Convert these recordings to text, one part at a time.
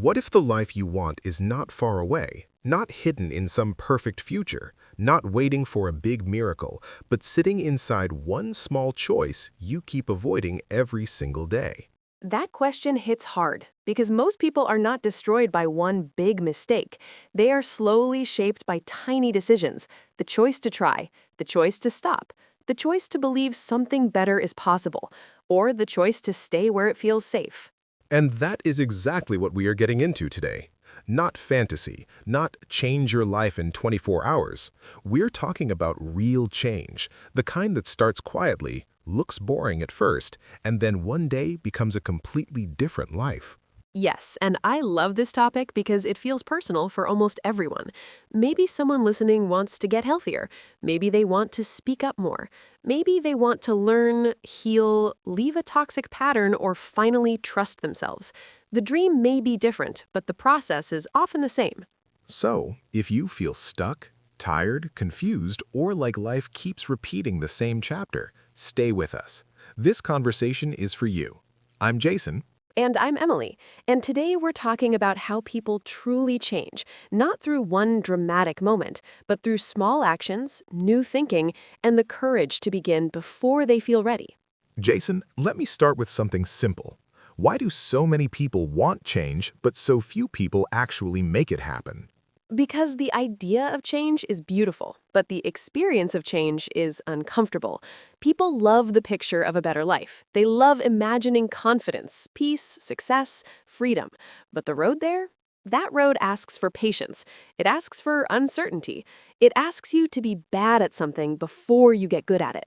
What if the life you want is not far away, not hidden in some perfect future, not waiting for a big miracle, but sitting inside one small choice you keep avoiding every single day? That question hits hard because most people are not destroyed by one big mistake. They are slowly shaped by tiny decisions: the choice to try, the choice to stop, the choice to believe something better is possible, or the choice to stay where it feels safe. And that is exactly what we are getting into today. Not fantasy, not change your life in 24 hours. We're talking about real change, the kind that starts quietly, looks boring at first, and then one day becomes a completely different life. Yes, and I love this topic because it feels personal for almost everyone. Maybe someone listening wants to get healthier. Maybe they want to speak up more. Maybe they want to learn, heal, leave a toxic pattern, or finally trust themselves. The dream may be different, but the process is often the same. So, if you feel stuck, tired, confused, or like life keeps repeating the same chapter, stay with us. This conversation is for you. I'm Jason. And I'm Emily, and today we're talking about how people truly change, not through one dramatic moment, but through small actions, new thinking, and the courage to begin before they feel ready. Jason, let me start with something simple. Why do so many people want change, but so few people actually make it happen? Because the idea of change is beautiful, but the experience of change is uncomfortable. People love the picture of a better life. They love imagining confidence, peace, success, freedom. But the road there? That road asks for patience. It asks for uncertainty. It asks you to be bad at something before you get good at it.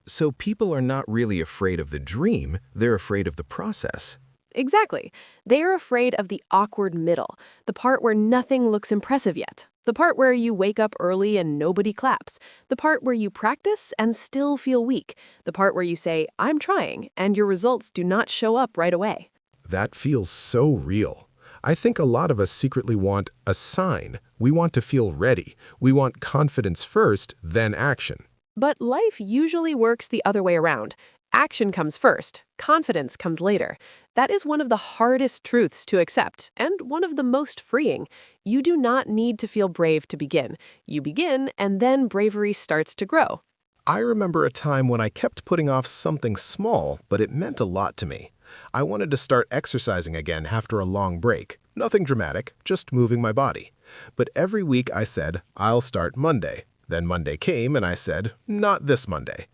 So people are not really afraid of the dream, they're afraid of the process. Exactly. They are afraid of the awkward middle, the part where nothing looks impressive yet, the part where you wake up early and nobody claps, the part where you practice and still feel weak, the part where you say, "I'm trying," and your results do not show up right away. That feels so real. I think a lot of us secretly want a sign. We want to feel ready. We want confidence first, then action. But life usually works the other way around. Action comes first, confidence comes later. That is one of the hardest truths to accept, and one of the most freeing. You do not need to feel brave to begin. You begin, and then bravery starts to grow. I remember a time when I kept putting off something small, but it meant a lot to me. I wanted to start exercising again after a long break. Nothing dramatic, just moving my body. But every week I said, I'll start Monday. Then Monday came and I said, not this Monday.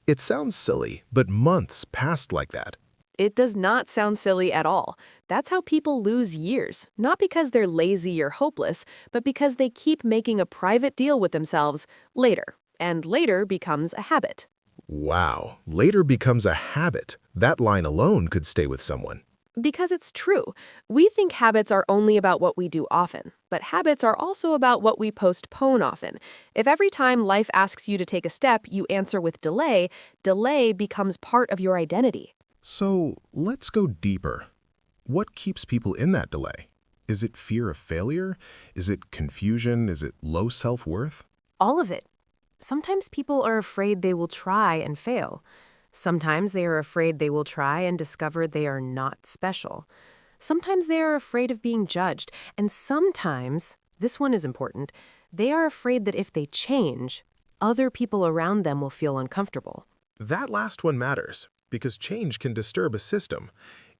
It sounds silly, but months passed like that. It does not sound silly at all. That's how people lose years, not because they're lazy or hopeless, but because they keep making a private deal with themselves later, and later becomes a habit. Wow, later becomes a habit. That line alone could stay with someone. Because it's true. We think habits are only about what we do often, but habits are also about what we postpone often. If every time life asks you to take a step, you answer with delay, delay becomes part of your identity. So let's go deeper. What keeps people in that delay? Is it fear of failure? Is it confusion? Is it low self-worth? All of it. Sometimes people are afraid they will try and fail. Sometimes they are afraid they will try and discover they are not special. Sometimes they are afraid of being judged. And sometimes, this one is important, they are afraid that if they change, other people around them will feel uncomfortable. That last one matters, because change can disturb a system.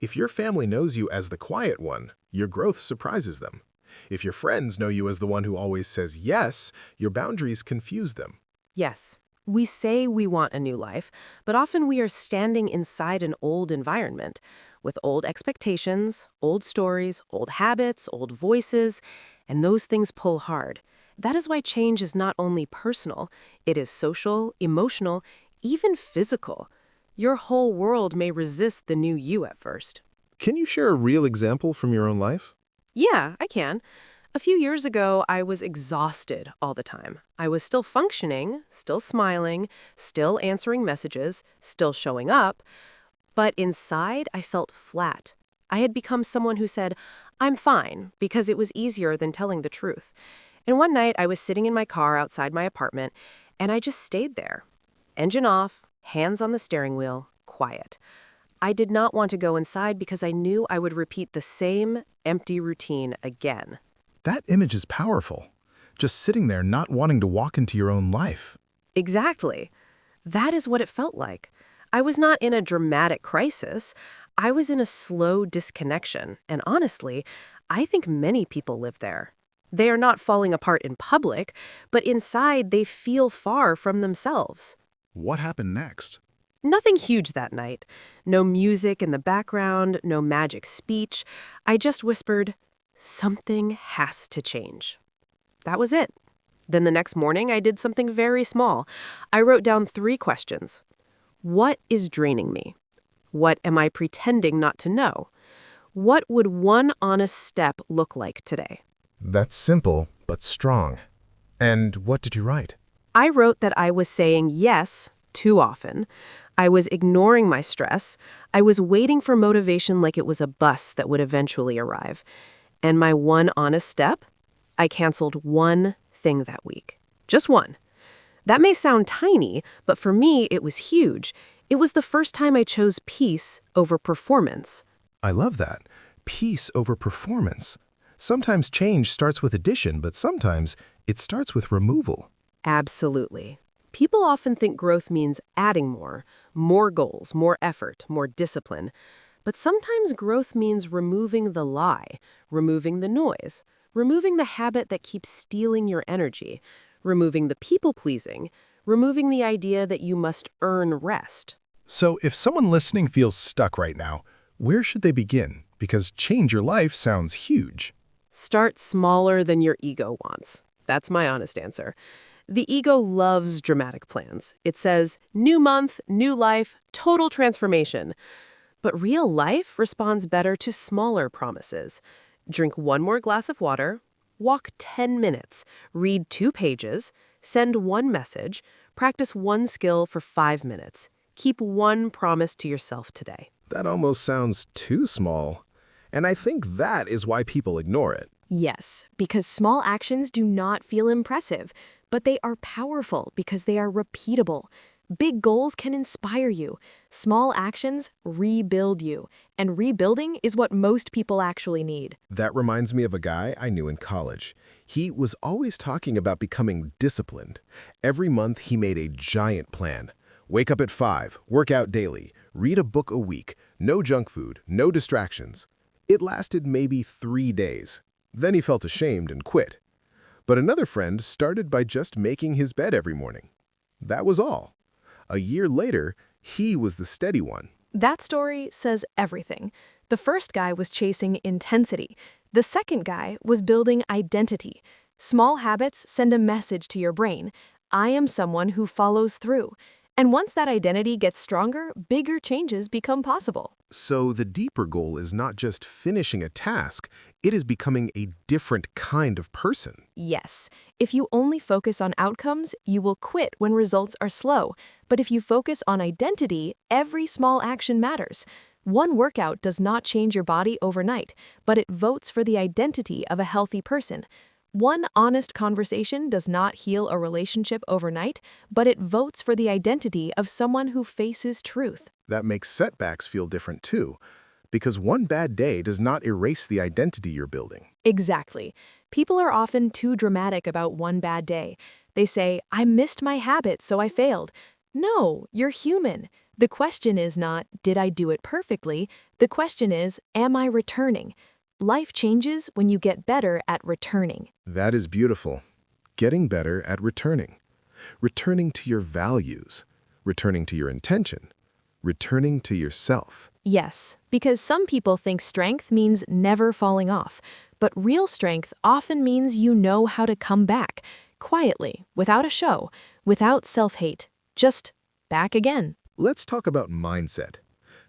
If your family knows you as the quiet one, your growth surprises them. If your friends know you as the one who always says yes, your boundaries confuse them. Yes, we say we want a new life, but often we are standing inside an old environment with old expectations, old stories, old habits, old voices, and those things pull hard. That is why change is not only personal, it is social, emotional, even physical. Your whole world may resist the new you at first. Can you share a real example from your own life? Yeah, I can. A few years ago, I was exhausted all the time. I was still functioning, still smiling, still answering messages, still showing up, but inside I felt flat. I had become someone who said, "I'm fine," because it was easier than telling the truth. And one night I was sitting in my car outside my apartment, and I just stayed there. Engine off, hands on the steering wheel, quiet. I did not want to go inside because I knew I would repeat the same empty routine again. That image is powerful. Just sitting there not wanting to walk into your own life. Exactly. That is what it felt like. I was not in a dramatic crisis. I was in a slow disconnection, and honestly, I think many people live there. They are not falling apart in public, but inside they feel far from themselves. What happened next? Nothing huge that night. No music in the background, no magic speech. I just whispered, "Something has to change." That was it. Then the next morning, I did something very small. I wrote down 3 questions. What is draining me? What am I pretending not to know? What would one honest step look like today? That's simple, but strong. And what did you write? I wrote that I was saying yes too often. I was ignoring my stress. I was waiting for motivation like it was a bus that would eventually arrive. And my one honest step? I canceled one thing that week. Just one. That may sound tiny, but for me, it was huge. It was the first time I chose peace over performance. I love that. Peace over performance. Sometimes change starts with addition, but sometimes it starts with removal. Absolutely. People often think growth means adding more goals, more effort, more discipline. But sometimes growth means removing the lie, removing the noise, removing the habit that keeps stealing your energy, removing the people-pleasing, removing the idea that you must earn rest. So if someone listening feels stuck right now, where should they begin? Because change your life sounds huge. Start smaller than your ego wants. That's my honest answer. The ego loves dramatic plans. It says, new month, new life, total transformation. But real life responds better to smaller promises. Drink 1 more glass of water, walk 10 minutes, read 2 pages, send 1 message, practice 1 skill for 5 minutes. Keep 1 promise to yourself today. That almost sounds too small. And I think that is why people ignore it. Yes, because small actions do not feel impressive, but they are powerful because they are repeatable. Big goals can inspire you. Small actions rebuild you. And rebuilding is what most people actually need. That reminds me of a guy I knew in college. He was always talking about becoming disciplined. Every month he made a giant plan. Wake up at 5, work out daily, read a book a week, no junk food, no distractions. It lasted maybe 3 days. Then he felt ashamed and quit. But another friend started by just making his bed every morning. That was all. A year later, he was the steady one. That story says everything. The first guy was chasing intensity. The second guy was building identity. Small habits send a message to your brain. I am someone who follows through. And once that identity gets stronger, bigger changes become possible. So the deeper goal is not just finishing a task, it is becoming a different kind of person. Yes, if you only focus on outcomes, you will quit when results are slow. But if you focus on identity, every small action matters. One workout does not change your body overnight, but it votes for the identity of a healthy person. One honest conversation does not heal a relationship overnight, but it votes for the identity of someone who faces truth. That makes setbacks feel different too, because one bad day does not erase the identity you're building. Exactly. People are often too dramatic about one bad day. They say, I missed my habit, so I failed. No, you're human. The question is not, did I do it perfectly? The question is, am I returning? Life changes when you get better at returning. That is beautiful. Getting better at returning. Returning to your values. Returning to your intention. Returning to yourself. Yes, because some people think strength means never falling off, but real strength often means you know how to come back, quietly, without a show, without self-hate, just back again. Let's talk about mindset.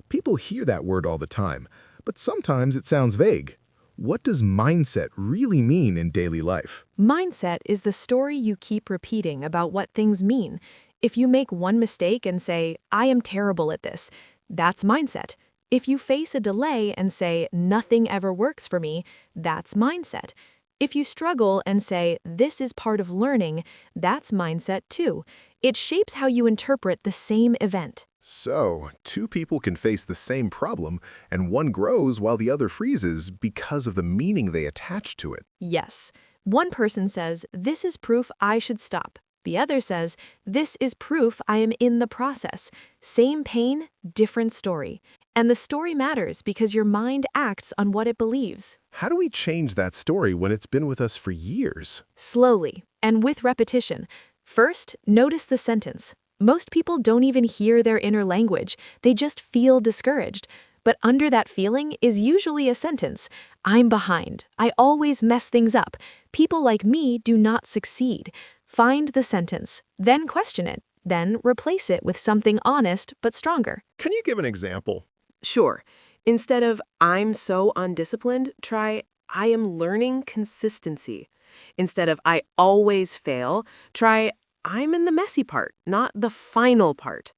People hear that word all the time, but sometimes it sounds vague. What does mindset really mean in daily life? Mindset is the story you keep repeating about what things mean. If you make one mistake and say, I am terrible at this, that's mindset. If you face a delay and say, nothing ever works for me, that's mindset. If you struggle and say, this is part of learning, that's mindset too. It shapes how you interpret the same event. So, two people can face the same problem, and one grows while the other freezes because of the meaning they attach to it. Yes. One person says, "This is proof I should stop." The other says, "This is proof I am in the process." Same pain, different story. And the story matters because your mind acts on what it believes. How do we change that story when it's been with us for years? Slowly, and with repetition. First, notice the sentence. Most people don't even hear their inner language, they just feel discouraged. But under that feeling is usually a sentence. "I'm behind. I always mess things up. People like me do not succeed." Find the sentence, then question it, then replace it with something honest but stronger. Can you give an example? Sure. Instead of "I'm so undisciplined," try "I am learning consistency." Instead of "I always fail," try "I'm in the messy part, not the final part."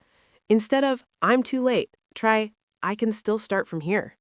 Instead of "I'm too late," try "I can still start from here."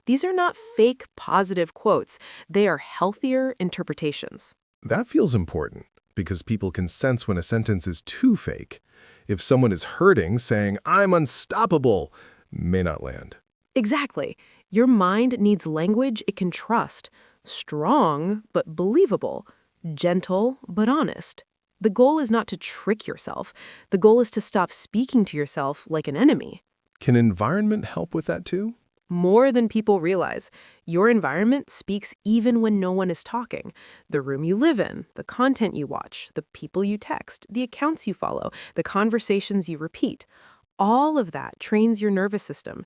These are not fake positive quotes. They are healthier interpretations. That feels important because people can sense when a sentence is too fake. If someone is hurting, saying, "I'm unstoppable," may not land. Exactly. Your mind needs language it can trust. Strong, but believable. Gentle, but honest. The goal is not to trick yourself. The goal is to stop speaking to yourself like an enemy. Can environment help with that too? More than people realize. Your environment speaks even when no one is talking. The room you live in, the content you watch, the people you text, the accounts you follow, the conversations you repeat. All of that trains your nervous system.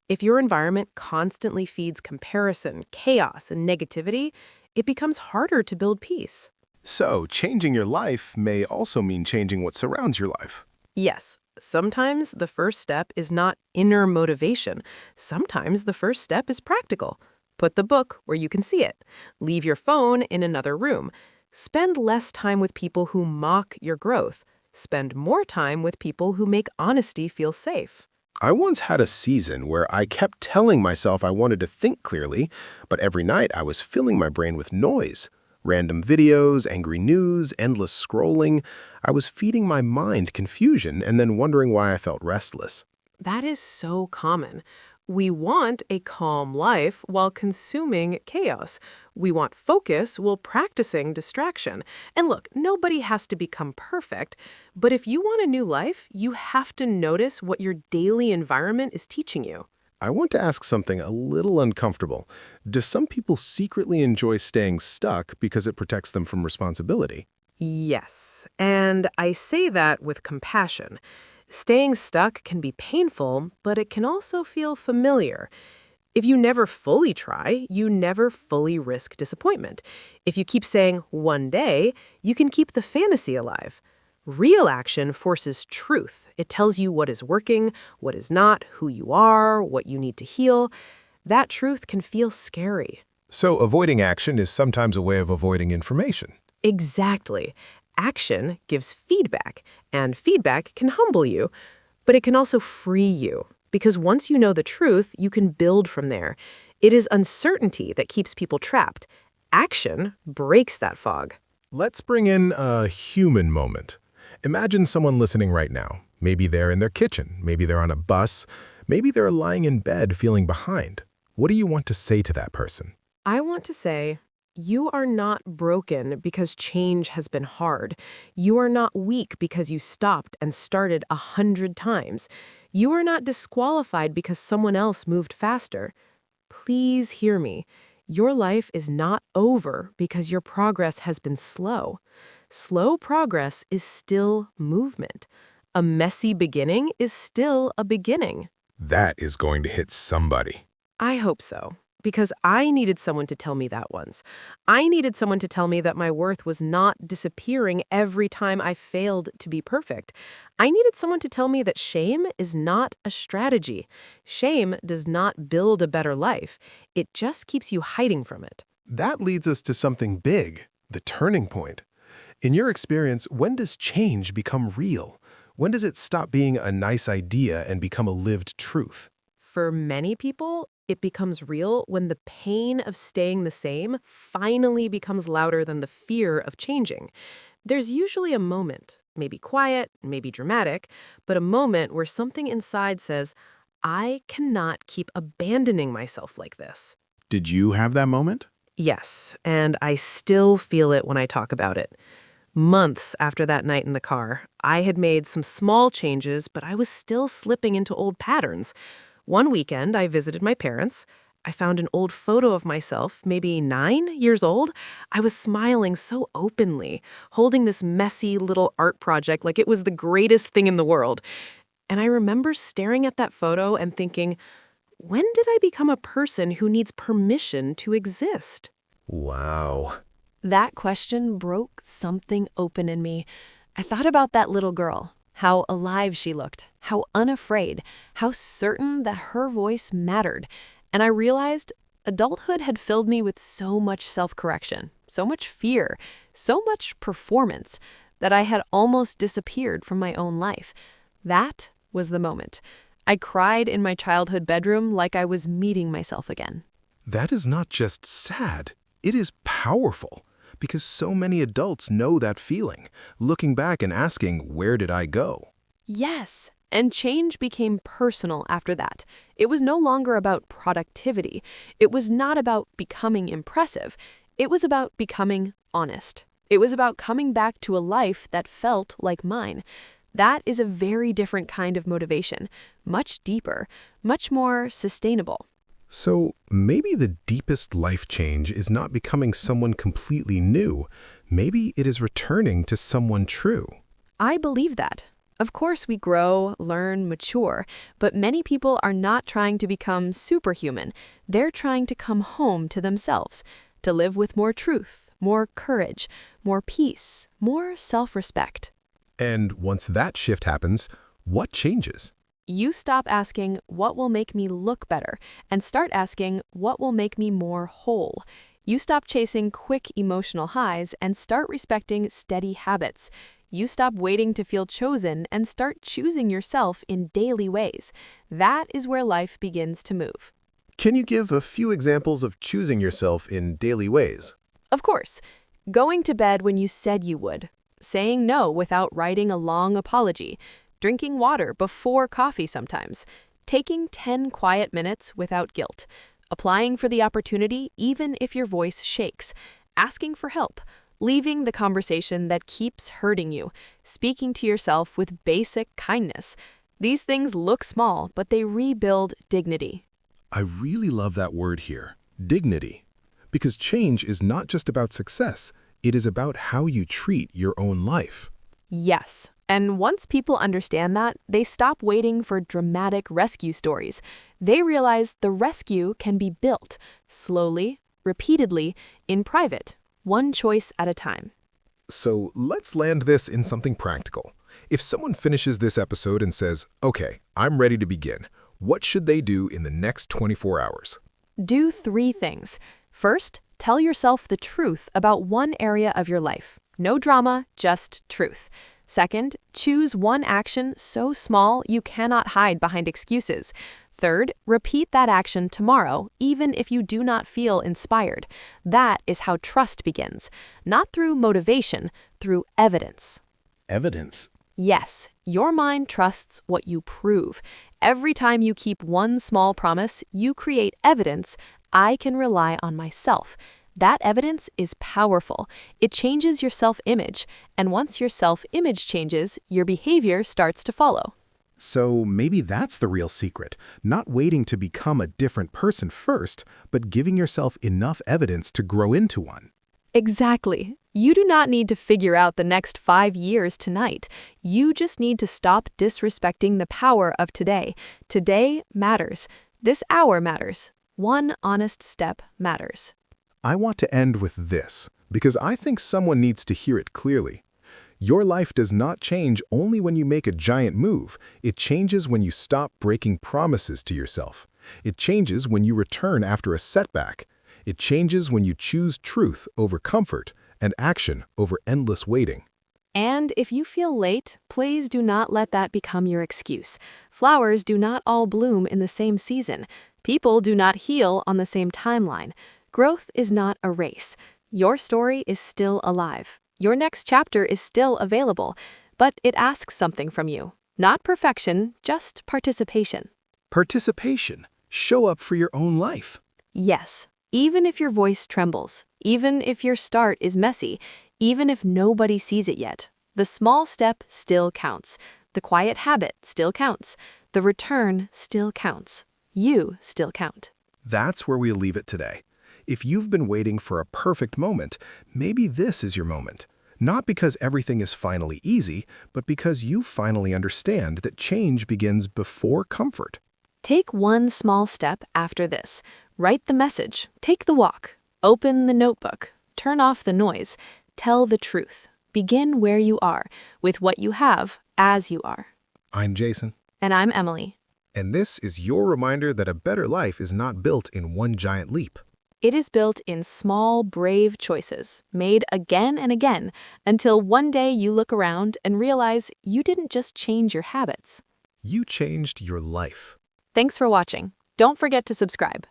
If your environment constantly feeds comparison, chaos, and negativity, it becomes harder to build peace. So, changing your life may also mean changing what surrounds your life. Yes, sometimes the first step is not inner motivation. Sometimes the first step is practical. Put the book where you can see it. Leave your phone in another room. Spend less time with people who mock your growth. Spend more time with people who make honesty feel safe. I once had a season where I kept telling myself I wanted to think clearly, but every night I was filling my brain with noise. Random videos, angry news, endless scrolling. I was feeding my mind confusion and then wondering why I felt restless. That is so common. We want a calm life while consuming chaos. We want focus while practicing distraction. And look, nobody has to become perfect, but if you want a new life, you have to notice what your daily environment is teaching you. I want to ask something a little uncomfortable. Do some people secretly enjoy staying stuck because it protects them from responsibility? Yes, and I say that with compassion. Staying stuck can be painful, but it can also feel familiar. If you never fully try, you never fully risk disappointment. If you keep saying "one day," you can keep the fantasy alive. Real action forces truth. It tells you what is working, what is not, who you are, what you need to heal. That truth can feel scary. So avoiding action is sometimes a way of avoiding information. Exactly. Action gives feedback, and feedback can humble you, but it can also free you, because once you know the truth, you can build from there. It is uncertainty that keeps people trapped. Action breaks that fog. Let's bring in a human moment. Imagine someone listening right now. Maybe they're in their kitchen, maybe they're on a bus, maybe they're lying in bed feeling behind. What do you want to say to that person? I want to say, you are not broken because change has been hard. You are not weak because you stopped and started 100 times. You are not disqualified because someone else moved faster. Please hear me. Your life is not over because your progress has been slow. Slow progress is still movement. A messy beginning is still a beginning. That is going to hit somebody. I hope so, because I needed someone to tell me that once. I needed someone to tell me that my worth was not disappearing every time I failed to be perfect. I needed someone to tell me that shame is not a strategy. Shame does not build a better life. It just keeps you hiding from it. That leads us to something big, the turning point. In your experience, when does change become real? When does it stop being a nice idea and become a lived truth? For many people, it becomes real when the pain of staying the same finally becomes louder than the fear of changing. There's usually a moment, maybe quiet, maybe dramatic, but a moment where something inside says, I cannot keep abandoning myself like this. Did you have that moment? Yes, and I still feel it when I talk about it. Months after that night in the car, I had made some small changes, but I was still slipping into old patterns. One weekend, I visited my parents. I found an old photo of myself, maybe 9 years old. I was smiling so openly, holding this messy little art project like it was the greatest thing in the world. And I remember staring at that photo and thinking, when did I become a person who needs permission to exist? Wow. That question broke something open in me. I thought about that little girl, how alive she looked, how unafraid, how certain that her voice mattered. And I realized adulthood had filled me with so much self-correction, so much fear, so much performance, that I had almost disappeared from my own life. That was the moment. I cried in my childhood bedroom like I was meeting myself again. That is not just sad. It is powerful. Because so many adults know that feeling, looking back and asking, where did I go? Yes, and change became personal after that. It was no longer about productivity. It was not about becoming impressive. It was about becoming honest. It was about coming back to a life that felt like mine. That is a very different kind of motivation, much deeper, much more sustainable. So maybe the deepest life change is not becoming someone completely new. Maybe it is returning to someone true. I believe that. Of course, we grow, learn, mature, but many people are not trying to become superhuman. They're trying to come home to themselves, to live with more truth, more courage, more peace, more self-respect. And once that shift happens, what changes? You stop asking, what will make me look better, and start asking, what will make me more whole? You stop chasing quick emotional highs and start respecting steady habits. You stop waiting to feel chosen and start choosing yourself in daily ways. That is where life begins to move. Can you give a few examples of choosing yourself in daily ways? Of course, going to bed when you said you would, saying no without writing a long apology, drinking water before coffee sometimes, taking 10 quiet minutes without guilt, applying for the opportunity even if your voice shakes, asking for help, leaving the conversation that keeps hurting you, speaking to yourself with basic kindness. These things look small, but they rebuild dignity. I really love that word here, dignity. Because change is not just about success, it is about how you treat your own life. Yes. And once people understand that, they stop waiting for dramatic rescue stories. They realize the rescue can be built slowly, repeatedly, in private, one choice at a time. So let's land this in something practical. If someone finishes this episode and says, okay, I'm ready to begin, what should they do in the next 24 hours? Do 3 things. First, tell yourself the truth about one area of your life. No drama, just truth. Second, choose one action so small you cannot hide behind excuses. Third, repeat that action tomorrow, even if you do not feel inspired. That is how trust begins, not through motivation, through evidence. Evidence. Yes, your mind trusts what you prove. Every time you keep one small promise, you create evidence. I can rely on myself. That evidence is powerful. It changes your self-image, and once your self-image changes, your behavior starts to follow. So maybe that's the real secret, not waiting to become a different person first, but giving yourself enough evidence to grow into one. Exactly. You do not need to figure out the next 5 years tonight. You just need to stop disrespecting the power of today. Today matters. This hour matters. One honest step matters. I want to end with this, because I think someone needs to hear it clearly. Your life does not change only when you make a giant move. It changes when you stop breaking promises to yourself. It changes when you return after a setback. It changes when you choose truth over comfort and action over endless waiting. And if you feel late, please do not let that become your excuse. Flowers do not all bloom in the same season. People do not heal on the same timeline. Growth is not a race. Your story is still alive. Your next chapter is still available. but it asks something from you. Not perfection, just participation. Participation. Show up for your own life. Yes, even if your voice trembles, even if your start is messy, even if nobody sees it yet, the small step still counts. The quiet habit still counts. The return still counts. You still count. That's where we leave it today. If you've been waiting for a perfect moment, maybe this is your moment. Not because everything is finally easy, but because you finally understand that change begins before comfort. Take one small step after this. Write the message. Take the walk. Open the notebook. Turn off the noise. Tell the truth. Begin where you are, with what you have, as you are. I'm Jason. And I'm Emily. And this is your reminder that a better life is not built in one giant leap. It is built in small, brave choices, made again and again, until one day you look around and realize you didn't just change your habits. You changed your life. Thanks for watching. Don't forget to subscribe.